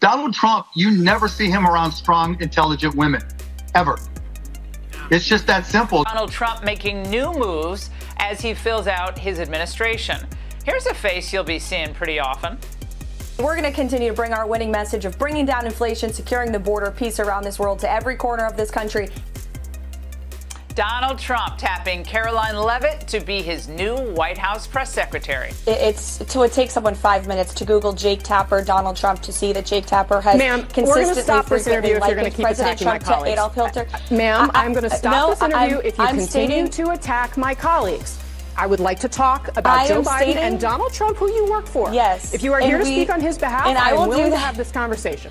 Donald Trump, you never see him around strong, intelligent women, ever. It's just that simple. Donald Trump making new moves as he fills out his administration. Here's a face you'll be seeing pretty often. We're going to continue to bring our winning message of bringing down inflation, securing the border, peace around this world to every corner of this country. Donald Trump tapping Karoline Leavitt to be his new White House press secretary. It takes someone 5 minutes to Google Jake Tapper, Donald Trump, to see that Jake Tapper has consistently frequently likened President Trump to Adolf Hitler. Ma'am, I'm going to stop this interview if you continue to attack my colleagues. I would like to talk about Joe Biden and Donald Trump, who you work for. Yes. If you are here to speak on his behalf, I am willing to have this conversation.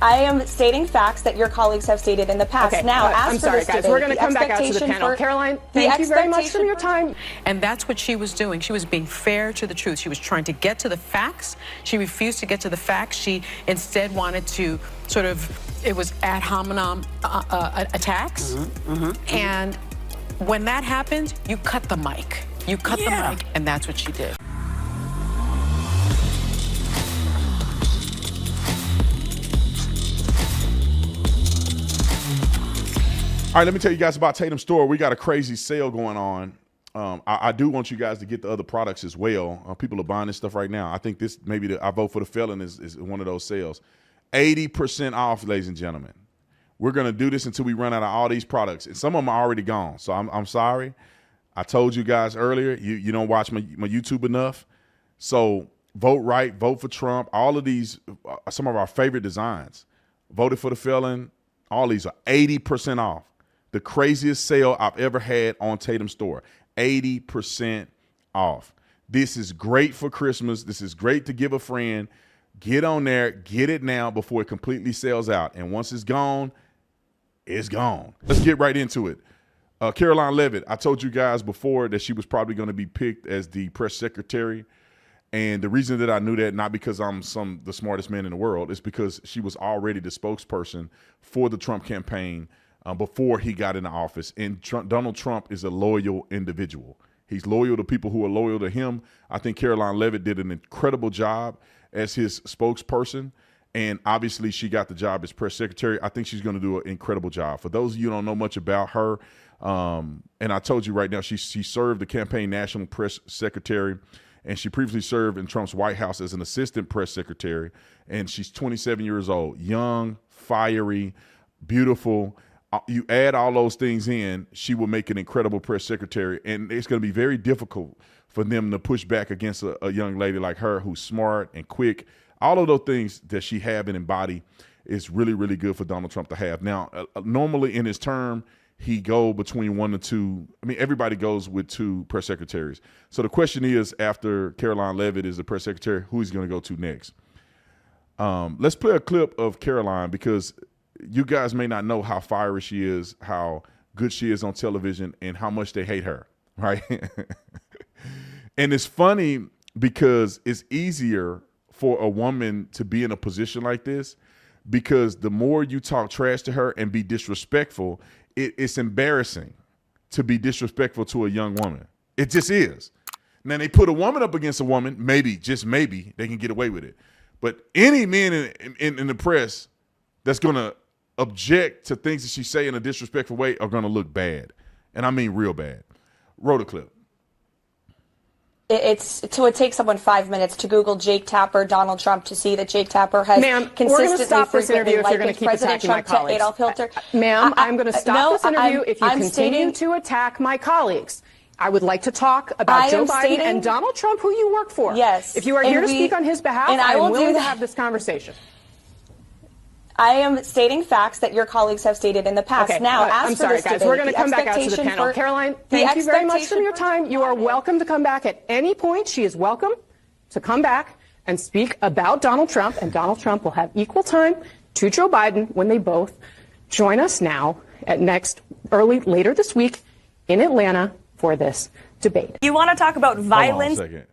I am stating facts that your colleagues have stated in the past. Okay. Now, I'm sorry, guys. We're going to come back out to the panel. Karoline, thank you very much for your time. And that's what she was doing. She was being fair to the truth. She was trying to get to the facts. She refused to get to the facts. She instead wanted to sort of, it was ad hominem attacks. And when that happened, you cut the mic. You cut the mic, and that's what she did. All right, let me tell you guys about Tatum Store. We got a crazy sale going on. I do want you guys to get the other products as well. People are buying this stuff right now. I think this maybe I vote for the felon is one of those sales. 80% off, ladies and gentlemen. We're going to do this until we run out of all these products. And some of them are already gone. So I'm sorry. I told you guys earlier, you don't watch my YouTube enough. So vote right, vote for Trump. All of these, some of our favorite designs. Voted for the felon. All these are 80% off. The craziest sale I've ever had on Tatum Store. 80% off. This is great for Christmas. This is great to give a friend. Get on there. Get it now before it completely sells out. And once it's gone, it's gone. Let's get right into it. Karoline Leavitt, I told you guys before that she was probably going to be picked as the press secretary. And the reason that I knew that, not because I'm the smartest man in the world, is because she was already the spokesperson for the Trump campaign before he got into office. And Donald Trump is a loyal individual. He's loyal to people who are loyal to him. I think Karoline Leavitt did an incredible job as his spokesperson. And obviously she got the job as press secretary. I think she's going to do an incredible job. For those of you who don't know much about her, and I told you right now, she served the campaign national press secretary, and she previously served in Trump's White House as an assistant press secretary. And she's 27 years old, young, fiery, beautiful. You add all those things in, she will make an incredible press secretary. And it's going to be very difficult for them to push back against a young lady like her who's smart and quick. All of those things that she have and embody is really, really good for Donald Trump to have. Now, normally in his term, he go between 1 to 2. I mean, everybody goes with 2 press secretaries. So the question is, after Karoline Leavitt is the press secretary, who he's going to go to next? Let's play a clip of Karoline, because you guys may not know how fiery she is, how good she is on television, and how much they hate her, right? And it's funny because it's easier for a woman to be in a position like this, because the more you talk trash to her and be disrespectful, it's embarrassing to be disrespectful to a young woman. It just is. Now, they put a woman up against a woman, maybe, just maybe, they can get away with it. But any men in the press that's going to object to things that she say in a disrespectful way are going to look bad. And I mean real bad. Roll the clip. It takes someone 5 minutes to Google Jake Tapper, Donald Trump, to see that Jake Tapper has consistently frequently likened President Trump to Adolf Hitler. Ma'am, I'm going to stop this interview if you continue to attack my colleagues. I would like to talk about Joe Biden and Donald Trump, who you work for. Yes. If you are here to speak on his behalf, I am willing to have this conversation. I am stating facts that your colleagues have stated in the past. Okay. Now, I'm sorry, guys. We're going to come back out to the panel. Karoline, thank you very much for your time. You are welcome to come back at any point. She is welcome to come back and speak about Donald Trump, and Donald Trump will have equal time to Joe Biden when they both join us now at later this week in Atlanta for this debate. You want to talk about violence? Hold on a second.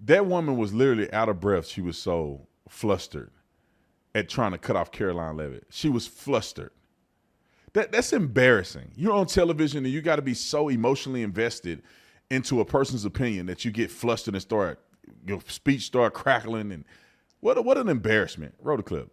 That woman was literally out of breath. She was so flustered at trying to cut off Karoline Leavitt. She was flustered. That's embarrassing. You're on television and you got to be so emotionally invested into a person's opinion that you get flustered and your speech start crackling. And What an embarrassment. Roll the clip.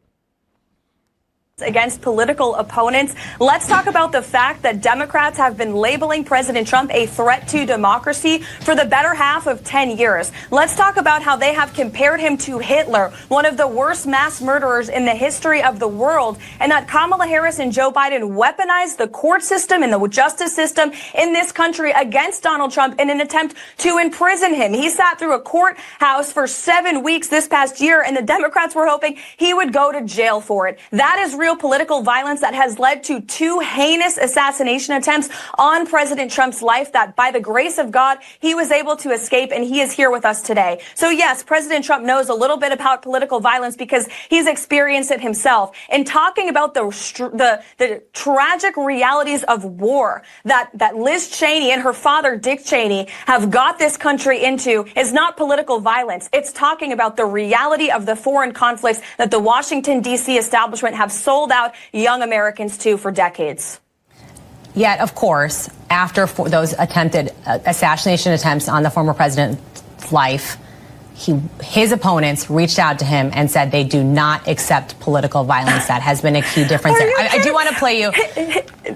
Against political opponents. Let's talk about the fact that Democrats have been labeling President Trump a threat to democracy for the better half of 10 years. Let's talk about how they have compared him to Hitler, one of the worst mass murderers in the history of the world, and that Kamala Harris and Joe Biden weaponized the court system and the justice system in this country against Donald Trump in an attempt to imprison him. He sat through a courthouse for 7 weeks this past year, and the Democrats were hoping he would go to jail for it. That is real political violence that has led to 2 heinous assassination attempts on President Trump's life that, by the grace of God, he was able to escape, and he is here with us today. So yes, President Trump knows a little bit about political violence because he's experienced it himself. And talking about the tragic realities of war that Liz Cheney and her father, Dick Cheney, have got this country into is not political violence. It's talking about the reality of the foreign conflicts that the Washington, D.C. establishment have sold out young Americans to for decades. Yet, of course, after those attempted assassination attempts on the former president's life, his opponents reached out to him and said they do not accept political violence. That has been a key difference. I do want to play you.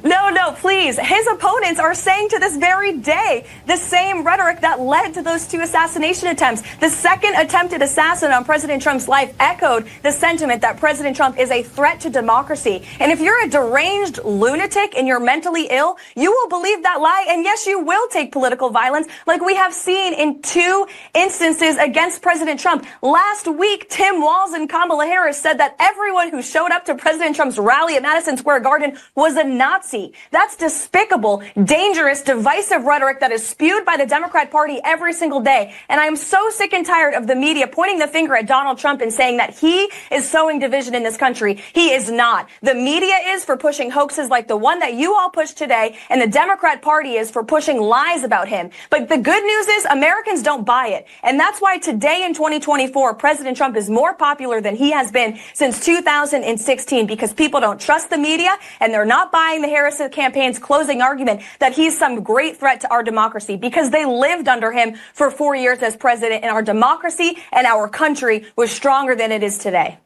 No, please. His opponents are saying to this very day the same rhetoric that led to those 2 assassination attempts. The second attempted assassin on President Trump's life echoed the sentiment that President Trump is a threat to democracy. And if you're a deranged lunatic and you're mentally ill, you will believe that lie. And yes, you will take political violence like we have seen in 2 instances against President Trump. Last week, Tim Walz and Kamala Harris said that everyone who showed up to President Trump's rally at Madison Square Garden was a Nazi. That's despicable, dangerous, divisive rhetoric that is spewed by the Democrat Party every single day. And I am so sick and tired of the media pointing the finger at Donald Trump and saying that he is sowing division in this country. He is not. The media is for pushing hoaxes like the one that you all pushed today, and the Democrat Party is for pushing lies about him. But the good news is Americans don't buy it. And that's why today in 2024, President Trump is more popular than he has been since 2016 because people don't trust the media and they're not buying the Harris campaign's closing argument that he's some great threat to our democracy because they lived under him for 4 years as president and our democracy and our country was stronger than it is today.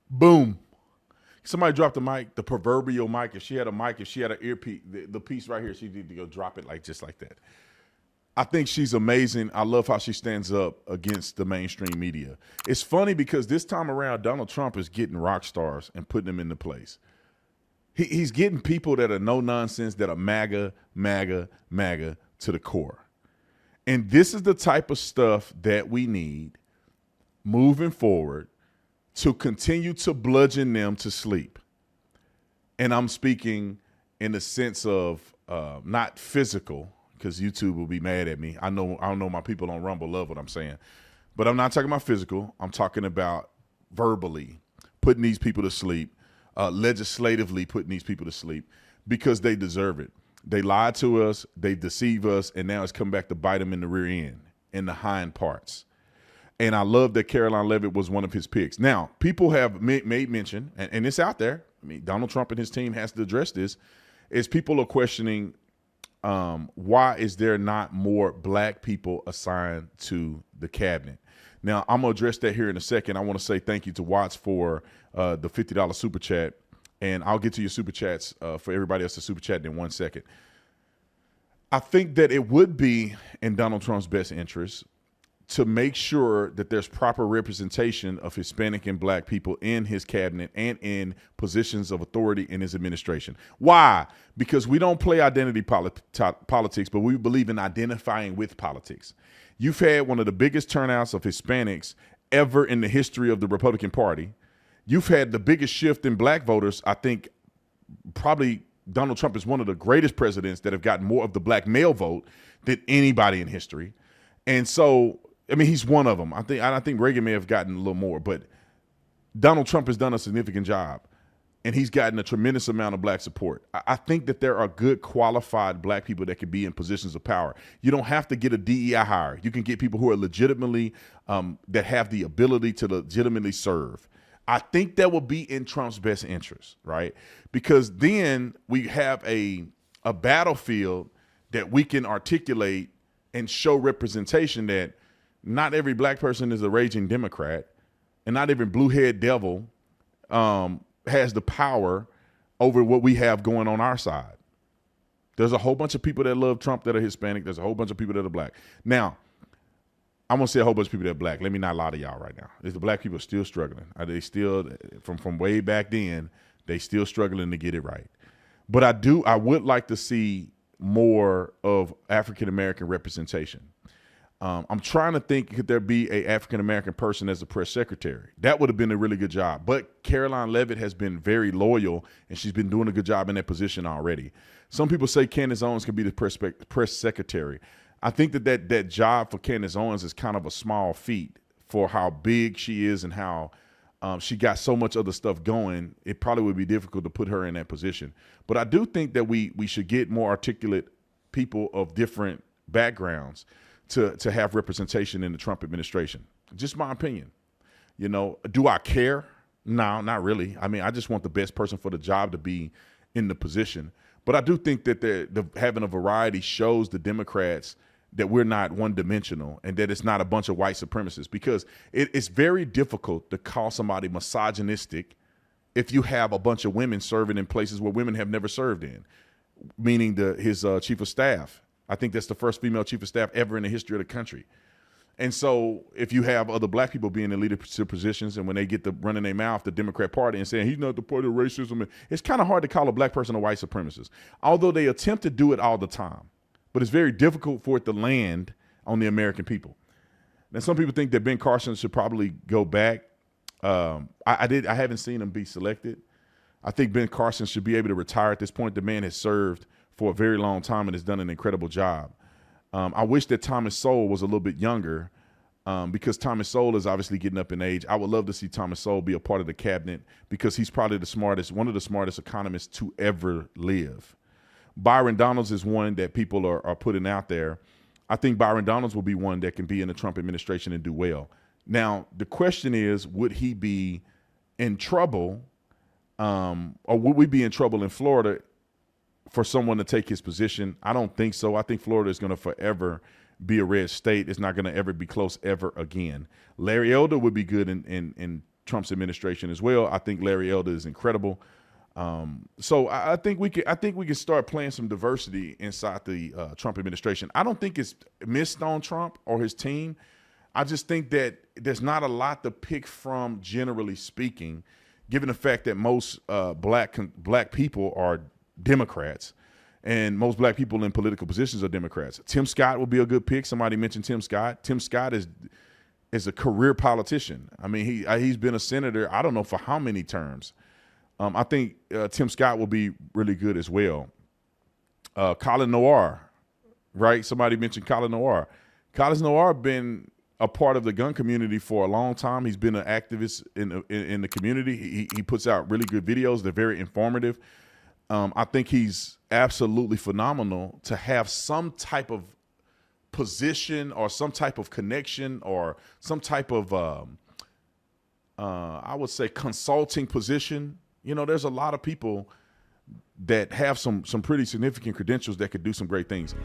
Boom. Somebody dropped the mic, the proverbial mic. If she had a mic, if she had an earpiece, the piece right here, she need to go drop it just like that. I think she's amazing. I love how she stands up against the mainstream media. It's funny because this time around, Donald Trump is getting rock stars and putting them into place. He's getting people that are no nonsense, that are MAGA, MAGA, MAGA to the core. And this is the type of stuff that we need moving forward to continue to bludgeon them to sleep. And I'm speaking in the sense of not physical, because YouTube will be mad at me. I don't know my people on Rumble love what I'm saying. But I'm not talking about physical. I'm talking about verbally putting these people to sleep, legislatively putting these people to sleep because they deserve it. They lied to us, they deceive us, and now it's come back to bite them in the rear end, in the hind parts. And I love that Karoline Leavitt was one of his picks. Now, people have made mention, and it's out there. I mean, Donald Trump and his team has to address this, is people are questioning why is there not more black people assigned to the cabinet? Now, I'm going to address that here in a second. I want to say thank you to Watts for the $50 super chat, and I'll get to your super chats for everybody else to super chat in 1 second. I think that it would be in Donald Trump's best interest to make sure that there's proper representation of Hispanic and black people in his cabinet and in positions of authority in his administration. Why? Because we don't play identity politics, but we believe in identifying with politics. You've had one of the biggest turnouts of Hispanics ever in the history of the Republican Party. You've had the biggest shift in black voters. I think probably Donald Trump is one of the greatest presidents that have gotten more of the black male vote than anybody in history. And so, I mean, he's one of them. I think Reagan may have gotten a little more, but Donald Trump has done a significant job, and he's gotten a tremendous amount of black support. I think that there are good, qualified black people that can be in positions of power. You don't have to get a DEI hire. You can get people who are legitimately, that have the ability to legitimately serve. I think that will be in Trump's best interest, right? Because then we have a battlefield that we can articulate and show representation that not every black person is a raging Democrat. and not even blue-haired devil has the power over what we have going on our side. There's a whole bunch of people that love Trump that are Hispanic. There's a whole bunch of people that are black. Now, I'm going to say a whole bunch of people that are black. Let me not lie to y'all right now. The black people are still struggling. They still, from way back then, they still struggling to get it right. But I would like to see more of African-American representation. I'm trying to think, could there be a African-American person as a press secretary? That would have been a really good job. But Karoline Leavitt has been very loyal, and she's been doing a good job in that position already. Some people say Candace Owens can be the press secretary. I think that job for Candace Owens is kind of a small feat for how big she is and how she got so much other stuff going. It probably would be difficult to put her in that position. But I do think that we should get more articulate people of different backgrounds to have representation in the Trump administration. Just my opinion. You know, do I care? No, not really. I mean, I just want the best person for the job to be in the position. But I do think that having a variety shows the Democrats that we're not one-dimensional and that it's not a bunch of white supremacists, because it's very difficult to call somebody misogynistic if you have a bunch of women serving in places where women have never served in, meaning his chief of staff. I think that's the first female chief of staff ever in the history of the country. And so if you have other black people being in leadership positions, and when they get to running their mouth, the Democrat Party, and saying he's not the party of racism, it's kind of hard to call a black person a white supremacist, although they attempt to do it all the time. But it's very difficult for it to land on the American people. Now, some people think that Ben Carson should probably go back. I haven't seen him be selected. I think Ben Carson should be able to retire at this point. The man has served for a very long time and has done an incredible job. I wish that Thomas Sowell was a little bit younger, because Thomas Sowell is obviously getting up in age. I would love to see Thomas Sowell be a part of the cabinet, because he's probably one of the smartest economists to ever live. Byron Donalds is one that people are putting out there. I think Byron Donalds will be one that can be in the Trump administration and do well. Now, the question is, would he be in trouble, or would we be in trouble in Florida for someone to take his position? I don't think so. I think Florida is going to forever be a red state. It's not going to ever be close ever again. Larry Elder would be good in Trump's administration as well. I think Larry Elder is incredible. So I think we can start playing some diversity inside the Trump administration. I don't think it's missed on Trump or his team. I just think that there's not a lot to pick from, generally speaking, given the fact that most black people are Democrats, and most black people in political positions are Democrats. Tim Scott will be a good pick. Somebody mentioned Tim Scott. Tim Scott is a career politician. I mean, he's been a senator, I don't know for how many terms. I think Tim Scott will be really good as well. Colin Noir, right? Somebody mentioned Colin Noir. Colin Noir been a part of the gun community for a long time. He's been an activist in the community. He puts out really good videos. They're very informative. I think he's absolutely phenomenal to have some type of position or some type of connection or some type of, I would say, consulting position. You know, there's a lot of people that have some pretty significant credentials that could do some great things.